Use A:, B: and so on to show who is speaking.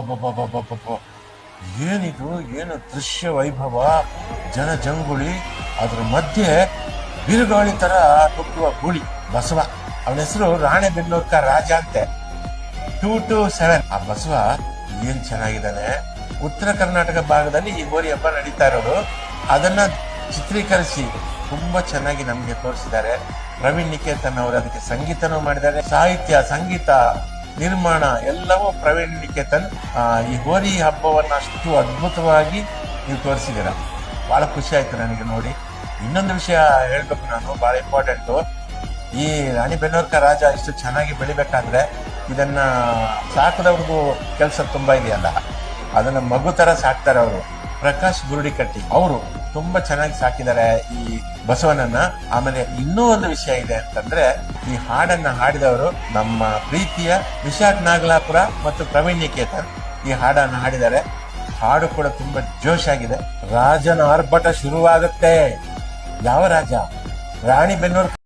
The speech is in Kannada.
A: ಅಬ್ಬಬ್ಬಬ್ಬಬ್ಬಬ್ಬಬ್ಬ ಏನಿದು, ಏನು ದೃಶ್ಯ ವೈಭವ, ಜನಜಂಗುಳಿ, ಅದ್ರ ಮಧ್ಯೆ ಬಿರುಗಾಳಿ ತರ ನುಗ್ಗುವ ಗೂಳಿ ಬಸವ. ಅವನ ಹೆಸರು ರಾಣೆಬೆನ್ನೂರ್ಕ ರಾಜ ಅಂತೆ. 227. ಆ ಬಸವ ಏನ್ ಚೆನ್ನಾಗಿದ್ದಾನೆ. ಉತ್ತರ ಕರ್ನಾಟಕ ಭಾಗದಲ್ಲಿ ಈ ಹೋರಿ ಹಬ್ಬ ನಡೀತಾ ಇರೋದು, ಅದನ್ನ ಚಿತ್ರೀಕರಿಸಿ ತುಂಬಾ ಚೆನ್ನಾಗಿ ನಮ್ಗೆ ತೋರಿಸಿದ್ದಾರೆ. ಪ್ರವೀಣ್ ನಿಕೇತನ್ ಅವರು ಅದಕ್ಕೆ ಸಂಗೀತನೂ ಮಾಡಿದ್ದಾರೆ. ಸಾಹಿತ್ಯ, ಸಂಗೀತ, ನಿರ್ಮಾಣ ಎಲ್ಲವೂ ಪ್ರವೀಣ್ ನಿಕೇತನ್. ಈ ಹೋರಿ ಹಬ್ಬವನ್ನ ಅಷ್ಟು ಅದ್ಭುತವಾಗಿ ನೀವು ತೋರಿಸಿದ್ದೀರ. ಬಹಳ ಖುಷಿ ಆಯ್ತು ನನಗೆ ನೋಡಿ. ಇನ್ನೊಂದು ವಿಷಯ ಹೇಳ್ಬೇಕು ನಾನು, ಬಹಳ ಇಂಪಾರ್ಟೆಂಟು. ಈ ರಾಣಿಬೆನ್ನೂರ್ಕ ರಾಜ ಇಷ್ಟು ಚೆನ್ನಾಗಿ ಬೆಳಿಬೇಕಾದ್ರೆ ಇದನ್ನ ಸಾಕದವ್ರಿಗೂ ಕೆಲಸ ತುಂಬಾ ಇದೆಯಲ್ಲ, ಅದನ್ನ ಮಗು ತರ ಸಾಕ್ತಾರೆ ಅವರು. ಪ್ರಕಾಶ್ ಗುರುಡಿಕಟ್ಟಿ ಅವರು ತುಂಬಾ ಚೆನ್ನಾಗಿ ಸಾಕಿದ್ದಾರೆ ಈ ಬಸವನನ್ನ. ಆಮೇಲೆ ಇನ್ನೂ ಒಂದು ವಿಷಯ ಇದೆ ಅಂತಂದ್ರೆ, ಈ ಹಾಡನ್ನ ಹಾಡಿದವರು ನಮ್ಮ ಪ್ರೀತಿಯ ವಿಶಾಖ್ ನಾಗಲಾಪುರ ಮತ್ತು ಪ್ರವೀಣ್ ನಿಕೇತನ್ ಈ ಹಾಡನ್ನ ಹಾಡಿದ್ದಾರೆ. ಹಾಡು ಕೂಡ ತುಂಬಾ ಜೋಶಾಗಿದೆ. ರಾಜನ ಆರ್ಭಟ ಶುರುವಾಗುತ್ತೆ. ಯಾವ ರಾಜ? ರಾಣಿಬೆನ್ನೂರು